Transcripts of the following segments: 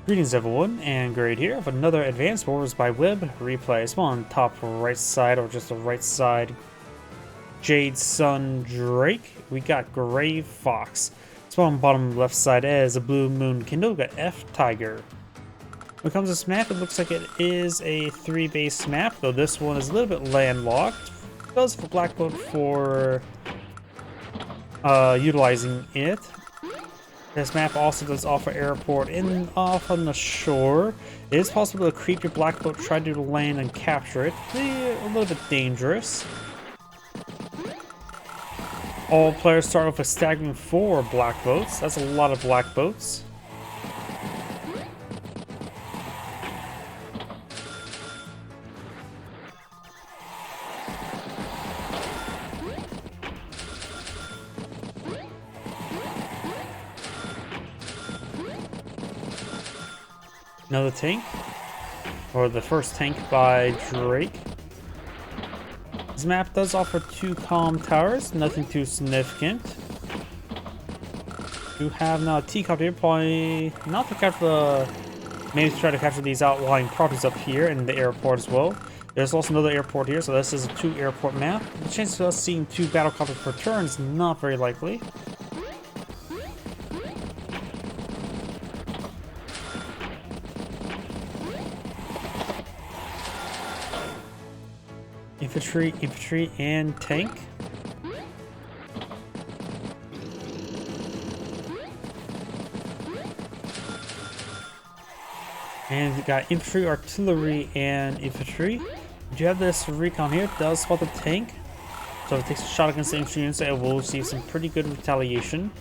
Greetings everyone, and Grade here with another Advanced Wars by Web replay. So on top right side, or just the right side, Jade Sun Drake, we got GreyyFoxx. So on bottom left side as a Blue Moon Kindle, we got ftiger. When it comes to this map, it looks like it is a 3-base map, though this one is a little bit landlocked. It does for Blackboat for utilizing it. This map also does offer airport off on the shore. It is possible to creep your black boat, try to land and capture it. A little bit dangerous. All players start off with staggering 4 black boats. That's a lot of black boats. Another tank, or the first tank by Drake. This map does offer 2 calm towers, nothing too significant. You have now a teacup here, probably not to capture the, maybe try to capture these outlying properties up here in the airport as well. There's also another airport here, so this is a 2 airport map. The chance of us seeing 2 battle copters per turn is not very likely. Infantry, and tank. And we got infantry, artillery, and infantry. We do have this recon here. It does spot the tank. So if it takes a shot against the infantry units, it will receive some pretty good retaliation.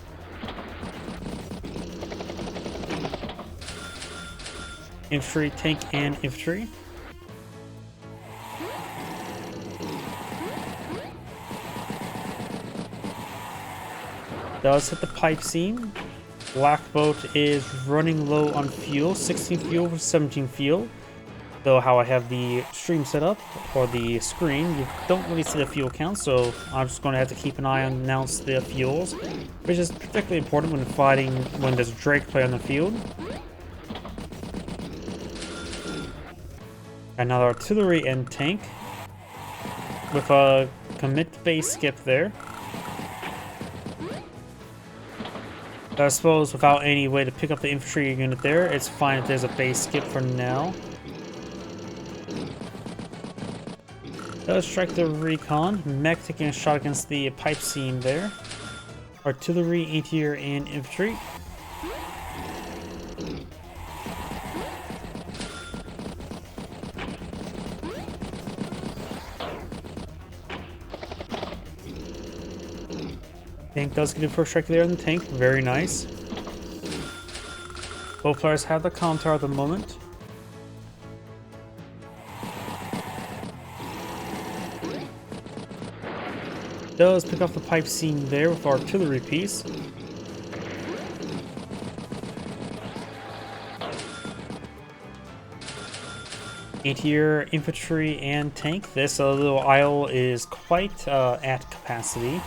Infantry, tank, and infantry. Does hit the pipe seam. Black boat is running low on fuel, 16 fuel for 17 fuel. Though how I have the stream set up, or the screen, you don't really see the fuel count, so I'm just going to have to keep an eye on announce the fuels, which is particularly important when fighting when there's Drake play on the field. Another artillery and tank with a commit base skip there. I suppose without any way to pick up the infantry unit there, it's fine if there's a base skip for now. Does strike the recon. Mech taking a shot against the pipe seam there. Artillery, anti-air, and infantry. Tank does get a first strike there in the tank. Very nice. Both players have the comm tower at the moment. Does pick up the pipe seam there with artillery piece. Anti-air, infantry, and tank. This little isle is quite at capacity.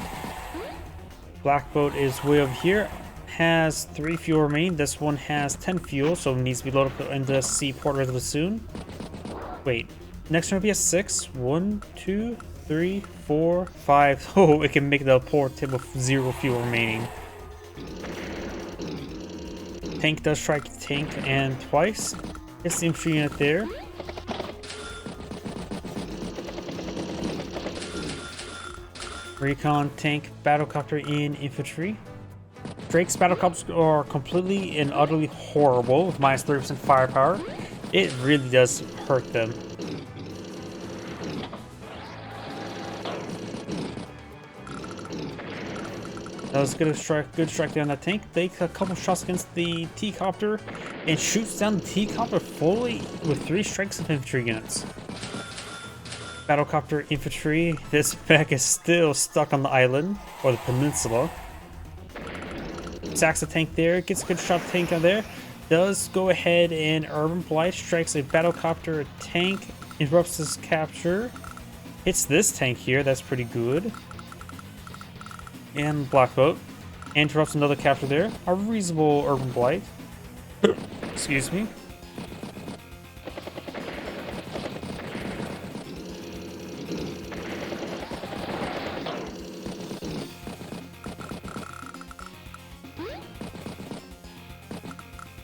Black boat is way over here, has 3 fuel remaining. This one has 10 fuel, so it needs to be loaded up into the seaport relatively soon. Wait, next turn will be a 6. 1, 2, 3, 4, 5. Oh, it can make the port tip with 0 fuel remaining. Tank does strike tank and twice. Hits the infantry unit there. Recon, tank, battlecopter, and infantry. Drake's battlecopters are completely and utterly horrible with minus 30% firepower. It really does hurt them. That was good strike there on that tank. Takes a couple shots against the T-copter and shoots down the T-copter fully with 3 strikes of infantry units. Battlecopter, infantry. This mech is still stuck on the island, or the peninsula. Sacks the tank there, gets a good shot tank on there. Does go ahead and Urban Blight strikes a battlecopter tank, interrupts his capture. Hits this tank here, that's pretty good. And Black Boat. Interrupts another capture there. A reasonable Urban Blight. Excuse me.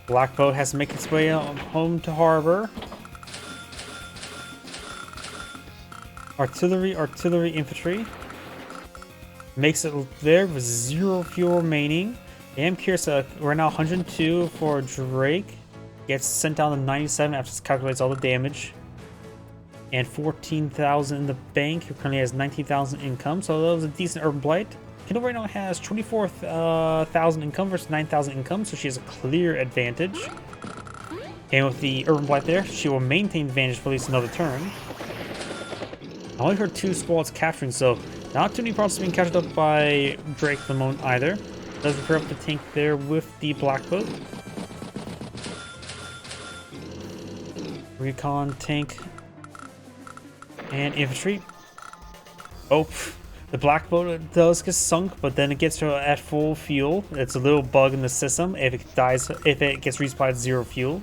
Black boat has to make its way home to harbor. Artillery, infantry. Makes it there with 0 fuel remaining. I am curious, we're now 102 for Drake. Gets sent down to 97 after it calculates all the damage. And 14,000 in the bank. He currently has 19,000 income, so that was a decent urban blight. Kindle right now has 24,000 income versus 9,000 income, so she has a clear advantage. And with the urban blight there, she will maintain advantage for at least another turn. I only heard 2 squads capturing, so not too many problems being captured up by Drake at the moment either. Does repair up the tank there with the black boat. Recon, tank, and infantry. Oh, the black boat does get sunk, but then it gets at full fuel. It's a little bug in the system. If it gets resupplied 0 fuel.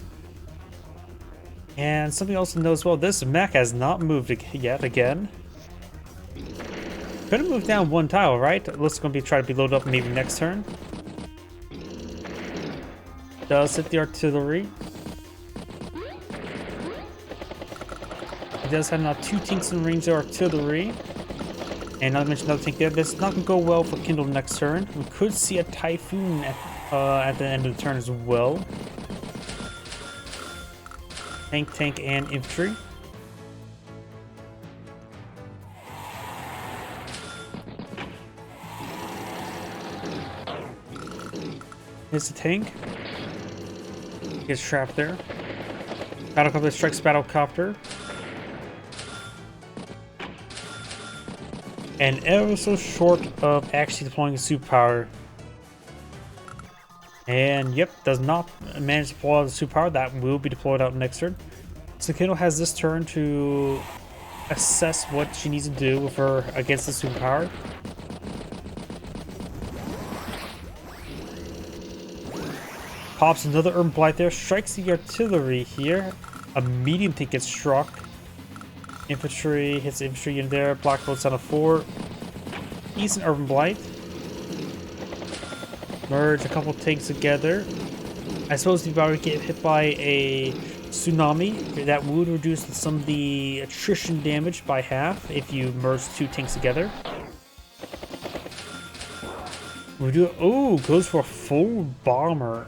And something else to note as well, this mech has not moved yet again. Could have moved down 1 tile, right? Looks going to be trying to be loaded up maybe next turn. Does hit the artillery. It does have now 2 tanks in range of artillery. And not to mention another tank there. This is not going to go well for Kindle next turn. We could see a Typhoon at the end of the turn as well. Tank, and infantry. Here's the tank. Gets trapped there. Battlecopter strikes battlecopter. And ever so short of actually deploying a superpower. And yep, does not manage to pull out the superpower. That will be deployed out next turn. So Kindle has this turn to assess what she needs to do with her against the superpower. Pops another urban blight there, strikes the artillery here. A medium tank gets struck. Infantry hits infantry in there. Black boat's on a 4. Decent urban blight. Merge a couple tanks together. I suppose if you were to get hit by a tsunami, that would reduce some of the attrition damage by half if you merge 2 tanks together. We do. Oh, goes for a full bomber.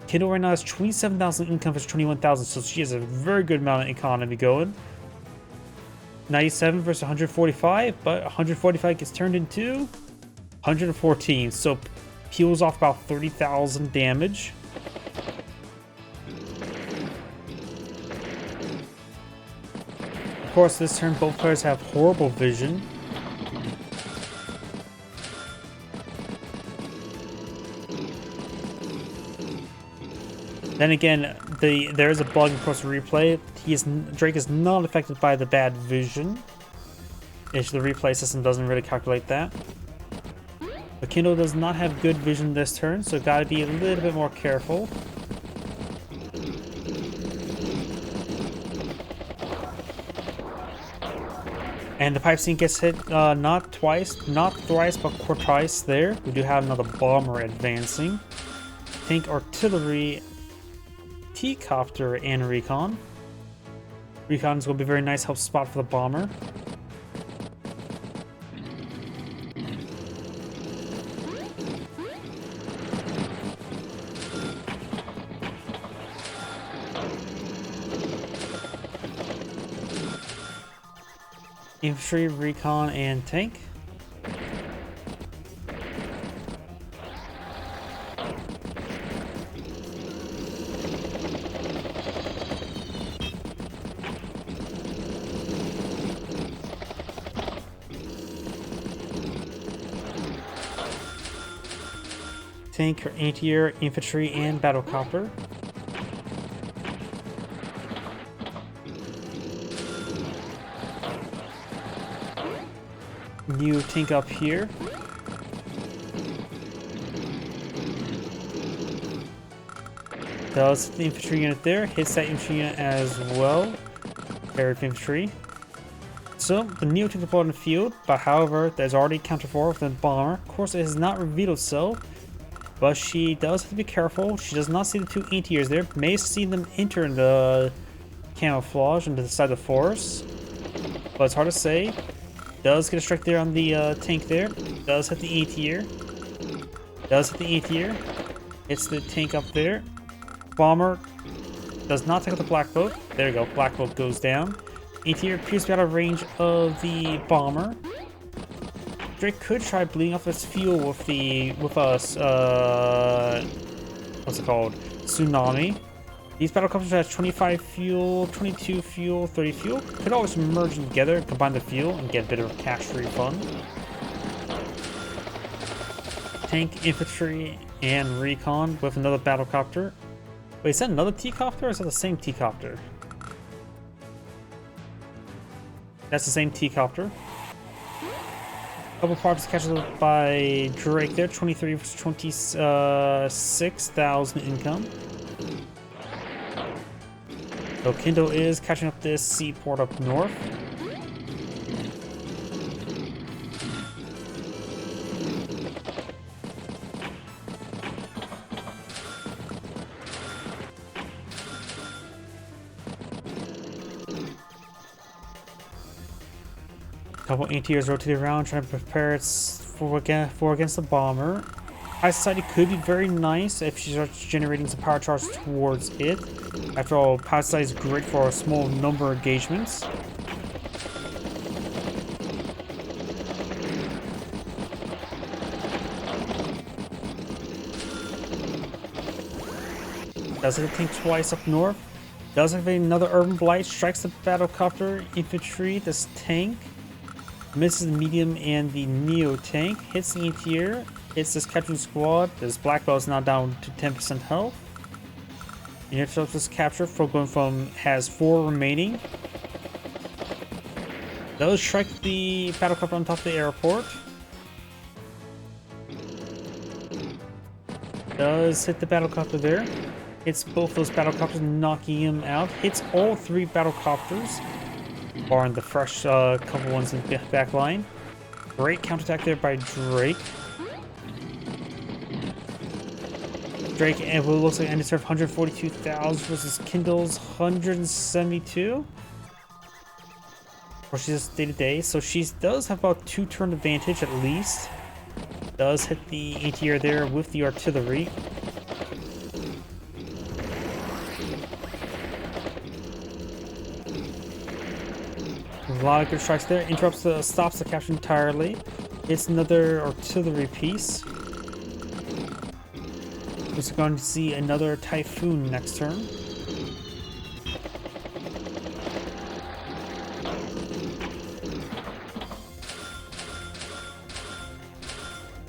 Kindle right now has 27,000 income versus 21,000, so she has a very good amount of economy going. 97 versus 145, but 145 gets turned into 114, so peels off about 30,000 damage. Of course, this turn both players have horrible vision. Then again, there is a bug across the replay. Drake is not affected by the bad vision. The replay system doesn't really calculate that. But Kindle does not have good vision this turn, so gotta be a little bit more careful. And the pipe scene gets hit not twice, not thrice, but twice there. We do have another bomber advancing. Tank, artillery, T-copter, and recon. Recon is going to be a very nice help spot for the bomber. Infantry, recon, and tank. Tank, anti-air, infantry, and battlecopter. New tank up here. Does hit the infantry unit there. Hits that infantry unit as well. Air infantry. So, the Neo took the ball in the field, but however, there's already counter for with the bomber. Of course, it has not revealed itself, but she does have to be careful. She does not see the two anti-airs there. May see them enter in the camouflage into the side of the forest, but it's hard to say. Does get a strike there on the tank there. Does hit the anti-air. Does hit the anti-air. Hits the tank up there. Bomber does not take out the black boat. There you go. Black boat goes down. Anti-air appears to be out of range of the bomber. Drake could try bleeding off its fuel with us. What's it called? Tsunami. These battlecruisers have 25 fuel, 22 fuel, 30 fuel. Could always merge them together, combine the fuel, and get a bit of a cash refund. Tank, infantry, and recon with another battlecopter. Wait, is that another T-copter or is that the same T-copter? That's the same T-copter. Couple parts captured by Drake there, 23 versus 26,000 income. So Kindle is catching up this seaport up north. Couple anti-airs rotating around, trying to prepare it for against the bomber. High Society could be very nice if she starts generating some power charge towards it. After all, High Society is great for a small number of engagements. Does it tank twice up north? Does have another Urban Blight, strikes the battlecopter infantry, this tank. Misses the medium and the Neo tank. Hits the anti-air. Hits this capturing squad. This black belt is now down to 10% health. The intercept was captured for going from has 4 remaining. Does strike the battlecopter on top of the airport. Does hit the battlecopter there. Hits both those battlecopters, knocking him out. Hits all 3 battlecopters. Barring the fresh couple ones in the back line. Great counterattack there by Drake. Drake, and what looks like ended serve 142,000 versus Kindle's 172. Or she's day to day, so she does have about 2 turn advantage at least. Does hit the anti-air there with the artillery. A lot of good strikes there. Stops the capture entirely. Hits another artillery piece. We're going to see another Typhoon next turn.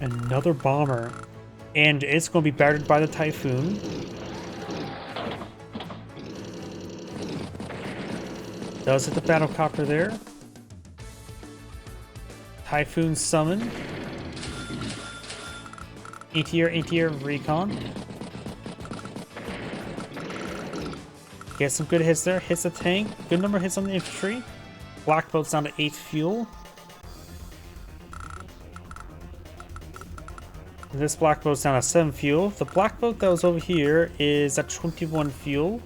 Another bomber. And it's going to be battered by the Typhoon. Does hit the battlecopter there. Typhoon summon. Anti-air, recon. Gets some good hits there. Hits the tank. Good number of hits on the infantry. Black boat's down to 8 fuel. This black boat's down to 7 fuel. The black boat that was over here is at 21 fuel.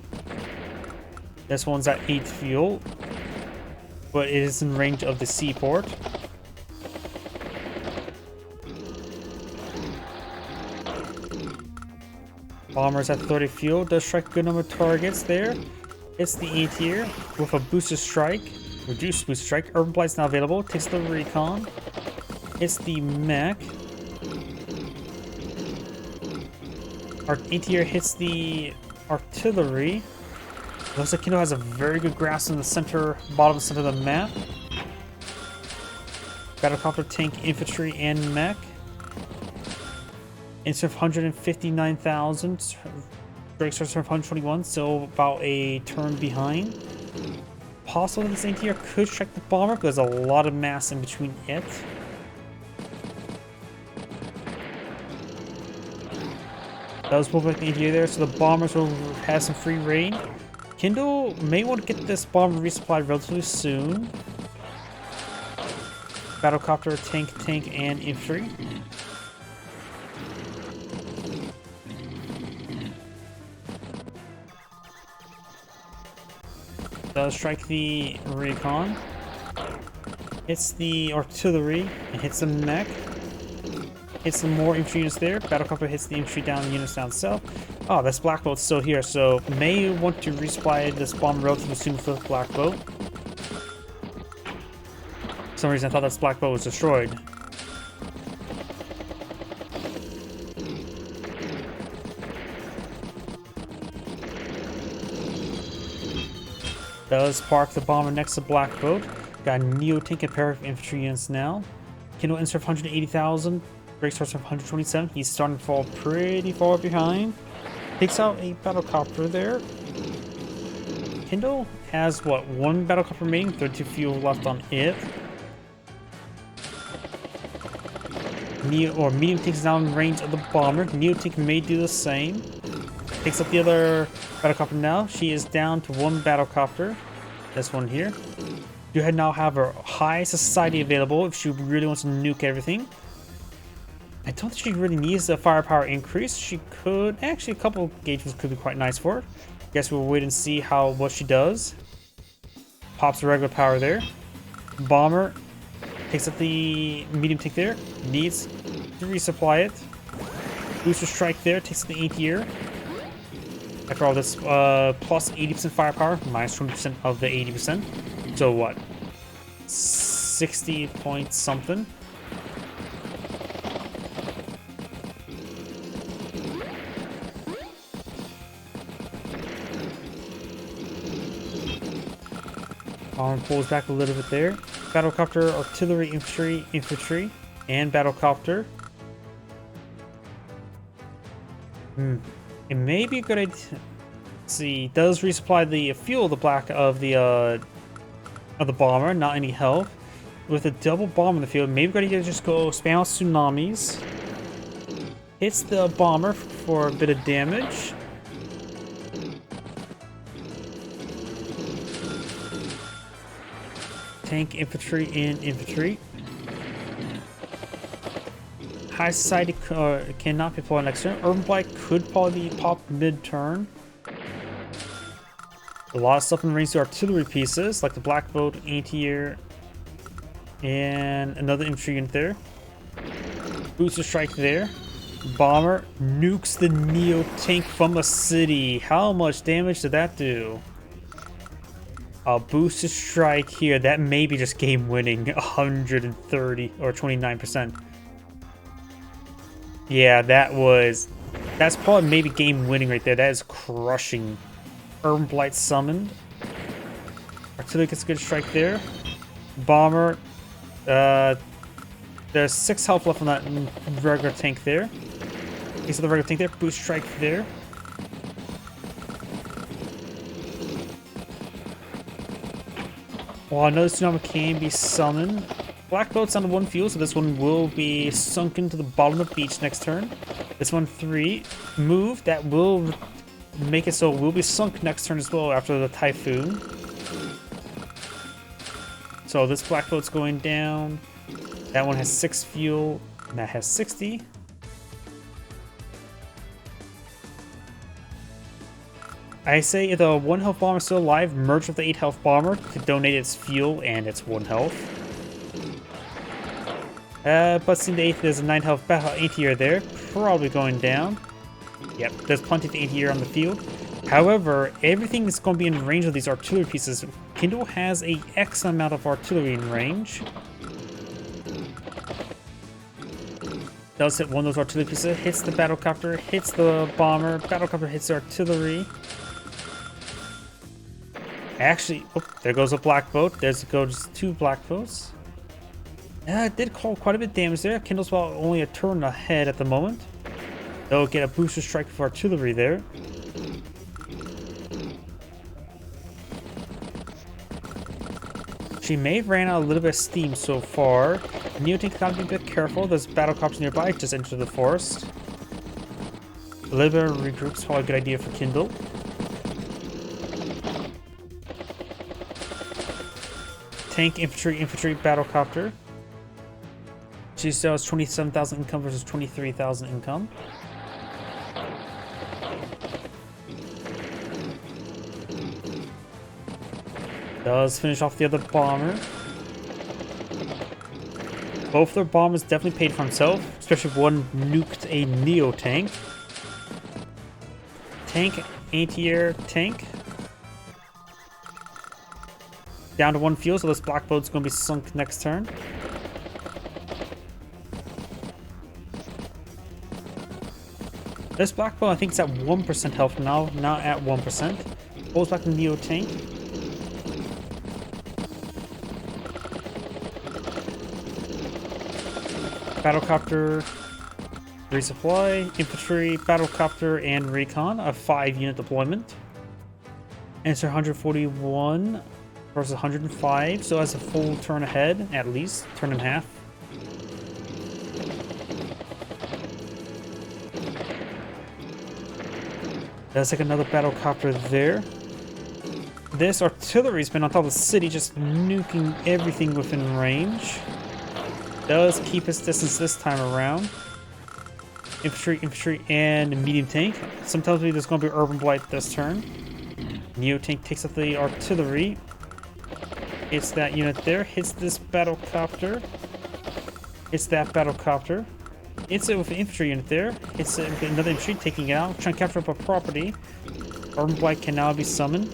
This one's at 8 fuel, but it is in range of the seaport. Bomber's at 30 fuel, does strike a good number of targets there. It's the anti-air with a boosted strike, reduced booster strike. Urban Blight's now available, takes the recon. It's the mech. Our anti-air hits the artillery. Looks like Kindle has a very good grasp in the center, bottom center of the map. Battlecopter, tank, infantry, and mech. Instead of 159,000, Drake starts from 121, so about a turn behind. Possible this anti-air could strike the bomber because there's a lot of mass in between it. Does move like the idea there, so the bombers will have some free reign. Kindle may want to get this bomber resupplied relatively soon. Battlecopter, tank, and infantry. Does strike the recon. Hits the artillery and hits the mech. Hits some more infantry units there. Battlecopter hits the infantry down units down south. Oh, this black boat's still here, so may want to resupply this bomb relatively soon with the black boat. For some reason I thought this black boat was destroyed. Does park the bomber next to black boat. Got Neo tank and pair of infantry units now. Kindle insert 180,000. Grey starts at 127. He's starting to fall pretty far behind. Takes out a battlecopter there. Kindle has what, one battlecopter remaining, 32 fuel left on it. Medium tank is now in range of the bomber. Neo tank may do the same. Takes up the other battlecopter now. She is down to one battlecopter. This one here. Do now have her high society available if she really wants to nuke everything. I don't think she really needs the firepower increase. She could actually, a couple engagements could be quite nice for her. Guess we'll wait and see what she does. Pops the regular power there. Bomber takes up the medium tank there. Needs to resupply it. Booster strike there. Takes up the anti-air. After all this, plus 80% firepower, minus 20% of the 80%. So what? 60 point something. Arm pulls back a little bit there. Battlecopter, artillery, infantry, and battlecopter. It may be a good idea. Let's see, does resupply the fuel of the bomber, not any help. With a double bomb in the field, maybe we're gonna just go spam out tsunamis. Hits the bomber for a bit of damage. Tank, infantry, and infantry. High society cannot be pulled next turn. Urban Blight could probably be popped mid-turn. A lot of stuff in range to artillery pieces, like the black boat, anti-air, and another infantry unit there. Booster strike there. Bomber nukes the Neo tank from a city. How much damage did that do? A booster strike here. That may be just game winning. 130 or 29%. Yeah, that's probably maybe game winning right there. That is crushing. Urban Blight summoned. Artillery gets a good strike there. Bomber. There's 6 health left on that regular tank there. Piece of the regular tank there. Boost strike there. While another tsunami can be summoned. Black boat's on 1 fuel, so this one will be sunken to the bottom of the beach next turn. This one 3. Move. That will make it so it will be sunk next turn as well after the typhoon. So this black boat's going down. That one has 6 fuel. And that has 60. I say if the 1 health bomber is still alive, merge with the 8 health bomber to donate its fuel and its 1 health. But seeing the 8th, there's a 9 health anti-air there. Probably going down. Yep, there's plenty of anti-air on the field. However, everything is going to be in range of these artillery pieces. Kindle has a X amount of artillery in range. Does hit one of those artillery pieces, hits the battlecopter, hits the bomber, battlecopter hits the artillery. Actually, oh, there goes a black boat. There goes 2 black boats. It did call quite a bit of damage there. Kindle's about only a turn ahead at the moment. They'll get a booster strike for artillery there. She may have ran out a little bit of steam so far. Neo tank gotta be a bit careful. There's battlecopters nearby. Just enter the forest. A little bit of regroup's probably a good idea for Kindle. Tank, infantry, battlecopter. She still has 27,000 income versus 23,000 income. Does finish off the other bomber. Both their bombers definitely paid for himself, especially one nuked a Neo tank. Tank, anti-air tank. Down to 1 fuel, so this black boat's going to be sunk next turn. This black boat, I think, is at 1% health now, not at 1%. Pulls back the Neo tank. Battlecopter, resupply, infantry, battlecopter, and recon, a 5-unit deployment. Answer 141 versus 105, so that's a full turn ahead, at least, turn and a half. That's like another battlecopter there. This artillery's been on top of the city, just nuking everything within range. Does keep its distance this time around. Infantry, and medium tank. Sometimes there's going to be urban blight this turn. Neo tank takes up the artillery. Hits that unit there. Hits this battlecopter. Hits that battlecopter. Hits it with an infantry unit there. Hits it with another infantry, taking it out. Trying to capture up a property. Urban blight can now be summoned.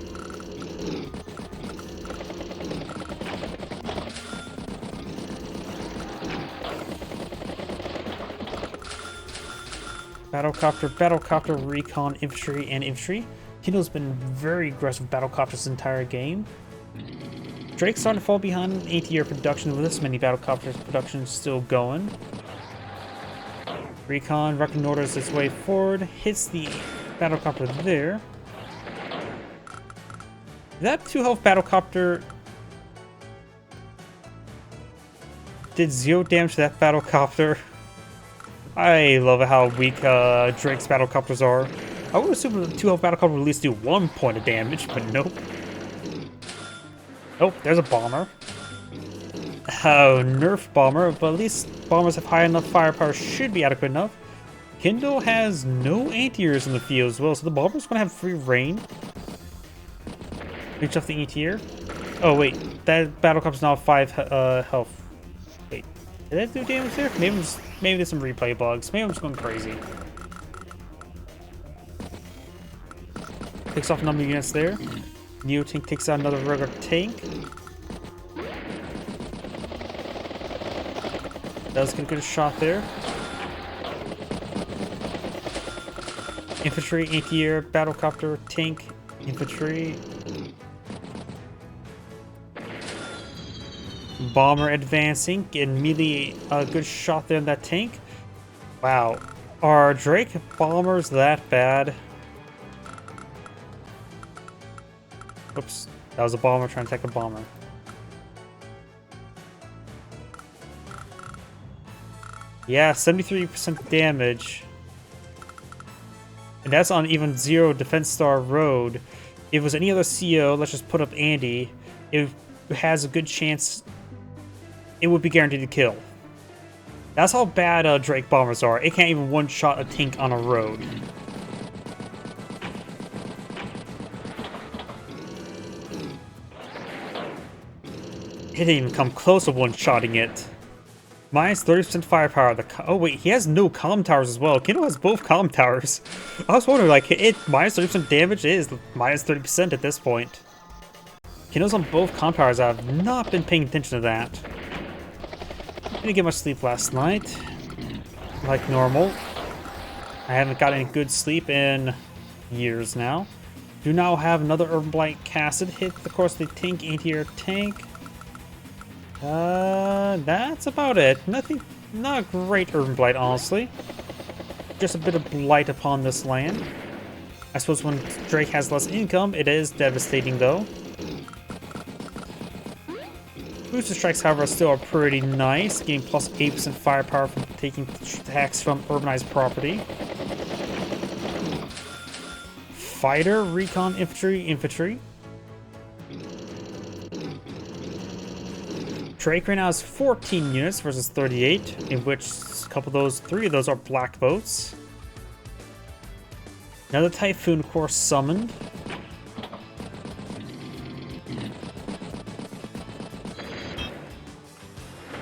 Battlecopter, recon, infantry, and infantry. Kindle's been very aggressive with battlecopters this entire game. Drake's starting to fall behind anti-air production with this many battlecopters production still going. Recon reconnoiters its way forward, hits the battlecopter there. That 2 health battlecopter did 0 damage to that battlecopter. I love how weak Drake's battlecopters are. I would assume the 2 health battlecopter would at least do 1 point of damage, but nope. Oh, there's a bomber. Oh, nerf bomber, but at least bombers have high enough firepower, should be adequate enough. Kindle has no anti-airs in the field as well, so the bomber's going to have free reign. Reach off the anti-air. Oh wait, that battlecopter's now 5 health. Wait, did that do damage there? Maybe there's some replay bugs. Maybe I'm just going crazy. Takes off a number of units there. Neo tank takes out another regular tank. Does get a good shot there. Infantry, anti-air, battlecopter, tank, infantry. Bomber advancing, getting immediately a good shot there in that tank. Wow, are Drake bombers that bad? Oops, that was a bomber trying to attack a bomber. Yeah, 73% damage. And that's on even 0 defense star road. If it was any other CO, let's just put up Andy, it has a good chance it would be guaranteed to kill. That's how bad Drake bombers are. It can't even one-shot a tank on a road. It didn't even come close to one-shotting it. Minus 30% firepower. Oh wait, he has no comm towers as well. Kindle has both comm towers. I was wondering, like, minus 30% damage is minus 30% at this point. Kindle's on both comm towers. I've not been paying attention to that. Didn't get much sleep last night. Like normal. I haven't got any good sleep in years now. Do now have another Urban Blight casted. Hit, of course, the tank, anti-air tank. That's about it. Nothing, not a great Urban Blight, honestly. Just a bit of blight upon this land. I suppose when Drake has less income, it is devastating, though. Booster strikes, however, still are pretty nice. Gain plus 8% firepower from taking attacks from urbanized property. Fighter, Recon, Infantry. Drake right now has 14 units versus 38, in which three of those are black boats. Another Typhoon Course summoned.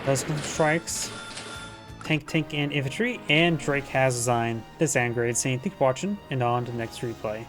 Does some strikes. Tank, and infantry, and Drake has designed this grade saying thank you for watching, and on to the next replay.